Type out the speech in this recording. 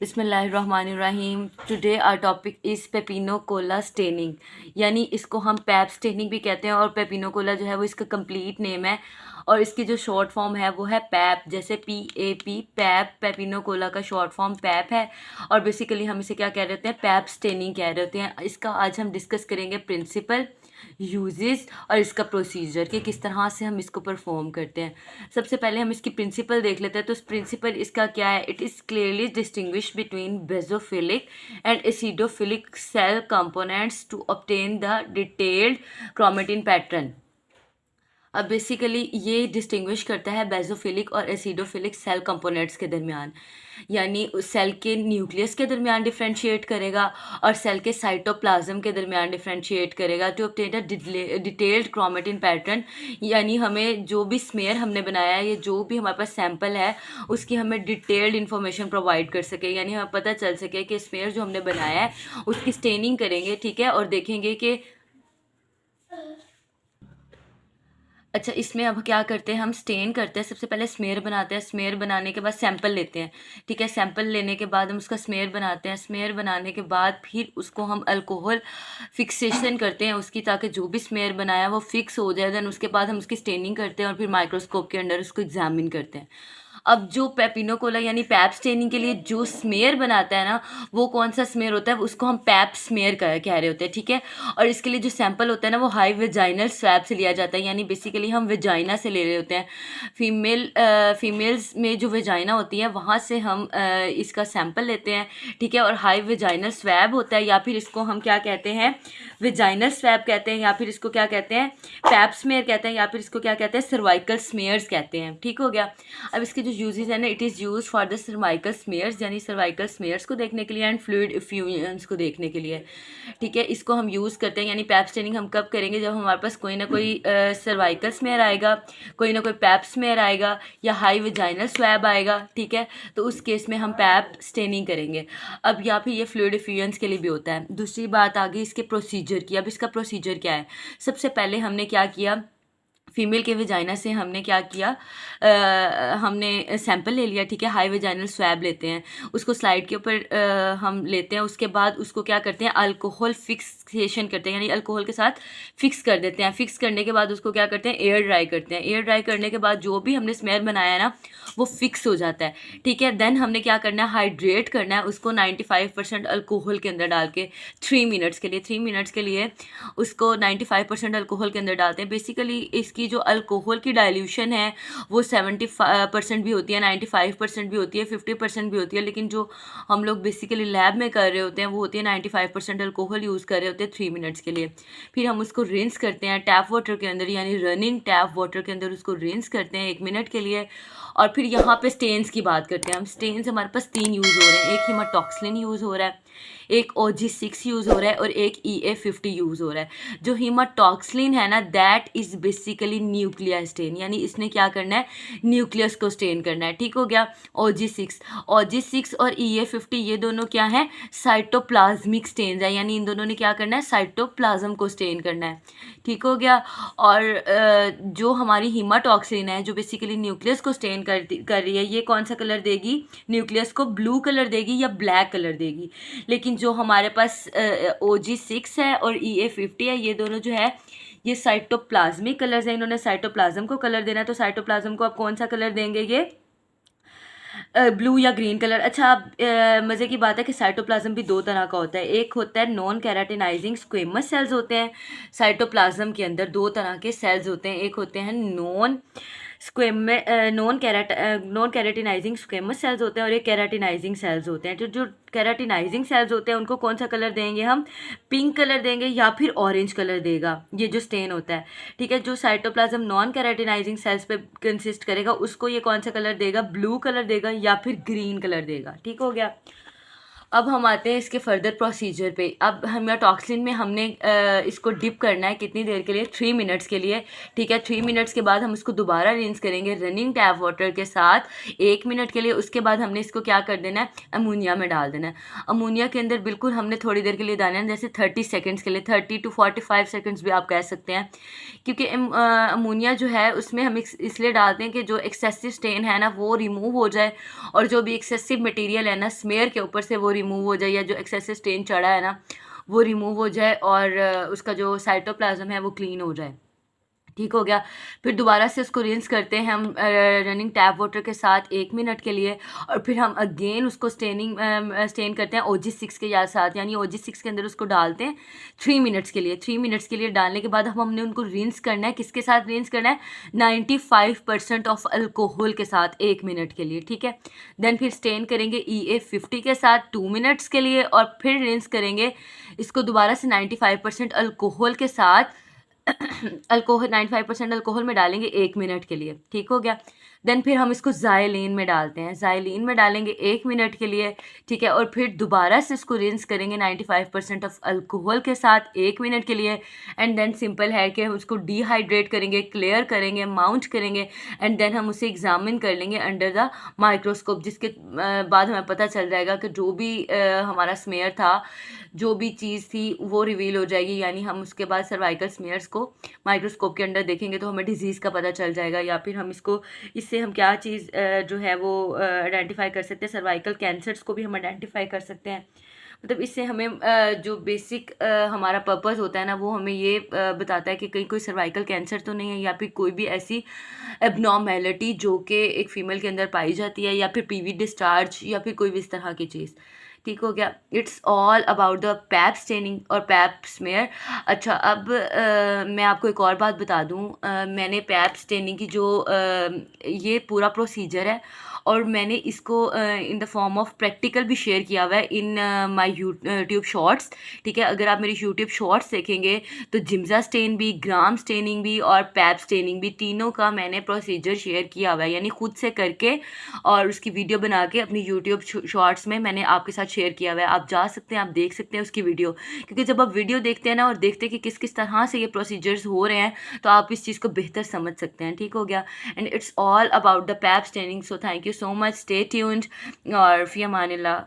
बिस्मिल्लाहिर्रहमानिर्रहीम। Today our topic is Papanicolaou staining, यानी इसको हम पैप स्टेनिंग भी कहते हैं और पेपिनोकोला जो है वो इसका कंप्लीट नेम है और इसकी जो शॉर्ट फॉर्म है वो है पैप, जैसे PAP पैप। पेपिनोकोला का शॉर्ट फॉर्म पैप है और बेसिकली हम इसे क्या कह रहे होते हैं, पैप स्टेनिंग कह रहे होते हैं। इसका आज हम डिस्कस करेंगे प्रिंसिपल, यूजेस और इसका प्रोसीजर कि किस तरह से हम इसको परफॉर्म करते हैं। सबसे पहले हम इसकी प्रिंसिपल देख लेते हैं। तो प्रिंसिपल इसका क्या है? It is clearly distinguish between basophilic and acidophilic cell components to obtain the detailed chromatin pattern. अब बेसिकली ये डिस्टिंग्विश करता है बेसोफिलिक और एसिडोफिलिक सेल कंपोनेंट्स के दरमियान, यानी उस सेल के न्यूक्लियस के दरमियान डिफ्रेंशिएट करेगा और सेल के साइटोप्लाज्म के दरमियान डिफ्रेंशिएट करेगा to obtain a detailed chromatin pattern. यानी हमें जो भी स्मेयर हमने बनाया है, ये जो भी हमारे पास सैंपल है, उसकी हमें डिटेल्ड इन्फॉर्मेशन प्रोवाइड कर सके, यानी हमें पता चल सके कि स्मेयर जो हमने बनाया है उसकी स्टेनिंग करेंगे, ठीक है, और देखेंगे कि अच्छा इसमें अब क्या करते हैं, हम स्टेन करते हैं। सबसे पहले स्मेयर बनाते हैं, स्मेयर बनाने के बाद सैंपल लेते हैं, ठीक है। सैंपल लेने के बाद हम उसका स्मेयर बनाते हैं, स्मेयर बनाने के बाद फिर उसको हम अल्कोहल फिक्सेशन करते हैं उसकी, ताकि जो भी स्मेयर बनाया वो फिक्स हो जाए। देन उसके बाद हम उसकी स्टेनिंग करते हैं और फिर माइक्रोस्कोप के अंदर उसको एग्जामिन करते हैं। अब जो पेपिनोकोला यानी पैप स्टेनिंग के लिए जो स्मेयर बनाता है ना, वो कौन सा स्मेयर होता है, उसको हम पैप स्मेयर कह रहे होते हैं, ठीक है। और इसके लिए जो सैंपल होता है ना, वो हाई वेजाइनल स्वैब से लिया जाता है, यानी बेसिकली हम वेजाइना से ले रहे होते हैं। फीमेल्स में जो वेजाइना होती है वहाँ से हम इसका सैंपल लेते हैं, ठीक है। और हाई वेजाइनल स्वैब होता है, या फिर इसको हम क्या कहते हैं, वेजाइनल स्वैब कहते हैं, या फिर इसको क्या कहते हैं, पैप स्मेयर कहते हैं, या फिर इसको क्या कहते हैं, सर्वाइकल स्मेयर्स कहते हैं, ठीक हो गया। अब इसके जो यूजेस है ना, it is use for the cervical smears, यानी सर्वाइकल स्मेयर्स को देखने के लिए एंड फ्लूइड इफ्यूजन्स को देखने के लिए, ठीक है। इसको हम यूज़ करते हैं, यानी पैप स्टेनिंग हम कब करेंगे, जब हमारे पास कोई ना कोई सर्वाइकल स्मेयर आएगा, कोई ना कोई पैप स्मेयर आएगा या हाई वेजाइनल स्वैब आएगा, ठीक है। तो उस केस में हम पैप स्टेनिंग करेंगे। अब या फिर ये फ्लूइड इफ्यूजन्स के लिए भी होता है। दूसरी बात आ गई इसके प्रोसीजर की। अब इसका प्रोसीजर क्या है? सबसे पहले हमने क्या किया, फीमेल के वेजाइना से हमने क्या किया, हमने सैंपल ले लिया, ठीक है। हाई वेजाइनल स्वैब लेते हैं, उसको स्लाइड के ऊपर हम लेते हैं। उसके बाद उसको क्या करते हैं, अल्कोहल फिक्सेशन करते हैं, यानी अल्कोहल के साथ फिक्स कर देते हैं। फिक्स करने के बाद उसको क्या करते हैं, एयर ड्राई करते हैं। एयर ड्राई करने के बाद जो भी हमने स्मेयर बनाया है ना, वो फिक्स हो जाता है, ठीक है। देन हमने क्या करना है, हाइड्रेट करना है उसको 95% अल्कोहल के अंदर डाल के 3 मिनट्स के लिए। 3 मिनट्स के लिए उसको 95% अल्कोहल के अंदर डालते हैं। बेसिकली इसकी जो अल्कोहल की डाइल्यूशन है वो 70% भी होती है, 95% भी होती है, 50% भी होती है, लेकिन जो हम लोग बेसिकली लैब में कर रहे होते हैं वो होती है 95% अल्कोहल यूज़ कर रहे होते हैं 3 मिनट्स के लिए। फिर हम उसको रिंस करते हैं टैप वाटर के अंदर, यानी रनिंग टैप वाटर के अंदर उसको रिंस करते हैं 1 मिनट के लिए। और फिर यहाँ पे स्टेन्स की बात करते हैं हम। स्टेन्स हमारे पास 3 यूज़ हो रहे हैं, एक हीमाटॉक्सिलिन यूज़ हो रहा है, एक OG6 यूज़ हो रहा है और एक EA50 यूज़ हो रहा है। जो हीमाटॉक्सिलिन है ना, that is basically nuclear stain, यानी इसने क्या करना है, न्यूक्लियस को स्टेन करना है, ठीक हो गया। OG6 और EA50 ये दोनों क्या है, साइटोप्लाज्मिक स्टेन्स है, यानी इन दोनों ने क्या करना है, साइटोप्लाज्म को स्टेन करना है, ठीक हो गया। और जो हमारी हीमाटॉक्सिलिन है जो बेसिकली न्यूक्लियस को स्टेन कर रही है, ये कौन सा कलर देगी, न्यूक्लियस को ब्लू कलर देगी या ब्लैक कलर देगी। लेकिन जो हमारे पास OG6 है और EA50 है, ये दोनों जो है ये साइटोप्लाज्मिक कलर्स हैं, इन्होंने साइटोप्लाज्म को कलर देना है। तो साइटोप्लाज्म को आप कौन सा कलर देंगे, ये ब्लू या ग्रीन कलर। अच्छा अब मज़े की बात है कि साइटोप्लाज्म भी 2 तरह का होता है। एक होता है नॉन कैराटिनाइजिंग स्क्वेमस सेल्स होते हैं, साइटोप्लाज्म के अंदर 2 तरह के सेल्स होते हैं, एक होते हैं नॉन कैराटिनाइजिंग स्क्वेमस सेल्स होते हैं और एक कैराटिनाइजिंग सेल्स होते हैं। जो कैराटिनाइजिंग सेल्स होते हैं उनको कौन सा कलर देंगे हम, पिंक कलर देंगे या फिर ऑरेंज कलर देगा ये जो स्टेन होता है, ठीक है। जो साइटोप्लाज्म नॉन कैराटिनाइजिंग सेल्स पे कंसिस्ट करेगा उसको ये कौन सा कलर देगा, ब्लू कलर देगा या फिर ग्रीन कलर देगा, ठीक हो गया। अब हम आते हैं इसके फर्दर प्रोसीजर पे। अब हेमाटॉक्सिन में हमने इसको डिप करना है कितनी देर के लिए, 3 मिनट्स के लिए, ठीक है। 3 मिनट्स के बाद हम इसको दोबारा रिंस करेंगे रनिंग टैप वाटर के साथ 1 मिनट के लिए। उसके बाद हमने इसको क्या कर देना है, अमोनिया में डाल देना है। अमोनिया के अंदर बिल्कुल हमने थोड़ी देर के लिए डालना है, जैसे 30 सेकेंड्स के लिए, 30 to 45 सेकेंड्स भी आप कह सकते हैं, क्योंकि अमोनिया जो है उसमें हम इसलिए डालते हैं कि जो एक्सेसिव स्टेन है ना वो रिमूव हो जाए, और जो भी एक्सेसिव मटेरियल है ना स्मेयर के ऊपर से वो रिमूव हो जाए, या जो एक्सेसिव स्टेन चढ़ा है ना वो रिमूव हो जाए, और उसका जो साइटोप्लाज्म है वो क्लीन हो जाए, ठीक हो गया। फिर दोबारा से उसको रिंस करते हैं हम रनिंग टैप वाटर के साथ 1 मिनट के लिए, और फिर हम अगेन उसको स्टेन करते हैं OG6 के साथ, यानी OG6 के अंदर उसको डालते हैं 3 मिनट्स के लिए। 3 मिनट्स के लिए डालने के बाद हमने उनको रिंस करना है, किसके साथ रिंस करना है, 95% ऑफ अल्कोहल के साथ 1 मिनट के लिए, ठीक है। देन फिर स्टेन करेंगे EA50 के साथ 2 मिनट्स के लिए, और फिर रिंस करेंगे इसको दोबारा से 95% अल्कोहल के साथ अल्कोहल 95% अल्कोहल में डालेंगे 1 मिनट के लिए, ठीक हो गया। देन फिर हम इसको ज़ाइलीन में डालते हैं, ज़ाइलीन में डालेंगे 1 मिनट के लिए, ठीक है। और फिर दोबारा से इसको रिंस करेंगे 95% ऑफ अल्कोहल के साथ 1 मिनट के लिए, एंड देन सिंपल है कि उसको डिहाइड्रेट करेंगे, क्लियर करेंगे, माउंट करेंगे, एंड देन हम उसे एग्जामिन कर लेंगे अंडर द माइक्रोस्कोप, जिसके बाद हमें पता चल जाएगा कि जो भी हमारा स्मेयर था, जो भी चीज़ थी वो रिवील हो जाएगी। यानी हम उसके बाद सर्वाइकल स्मेयर्स को माइक्रोस्कोप के अंदर देखेंगे तो हमें डिजीज़ का पता चल जाएगा, या फिर हम इसको इससे हम क्या चीज़ जो है वो आइडेंटिफाई कर सकते हैं, सर्वाइकल कैंसर्स को भी हम आइडेंटिफाई कर सकते हैं। मतलब इससे हमें जो बेसिक हमारा पर्पस होता है ना वो हमें ये बताता है कि कहीं कोई सर्वाइकल कैंसर तो नहीं है, या फिर कोई भी ऐसी एबनॉर्मेलिटी जो कि एक फ़ीमेल के अंदर पाई जाती है, या फिर PV डिस्चार्ज, या फिर कोई भी इस तरह की चीज़, ठीक हो गया। It's all about the pap staining और पैप स्मेयर। अच्छा, अब मैं आपको एक और बात बता दूं, मैंने पैप स्टेनिंग की जो ये पूरा प्रोसीजर है, और मैंने इसको in the form of practical भी शेयर किया हुआ है इन माय यूट्यूब शॉर्ट्स, ठीक है। अगर आप मेरी यूट्यूब शॉर्ट्स देखेंगे तो जिम्जा स्टेन भी, ग्राम स्टेनिंग भी और पैप स्टेनिंग भी, तीनों का मैंने प्रोसीजर शेयर किया हुआ है, यानी खुद से करके और उसकी वीडियो बना के अपनी यूट्यूब शॉर्ट्स में मैंने आपके साथ शेयर किया हुआ है। आप जा सकते हैं, आप देख सकते हैं उसकी वीडियो, क्योंकि जब आप वीडियो देखते हैं ना और देखते हैं कि किस किस तरह से ये प्रोसीजर्स हो रहे हैं तो आप इस चीज़ को बेहतर समझ सकते हैं, ठीक हो गया। And it's all about the pap staining. So thank you so much, stay tuned और फी अमानिल्लाह।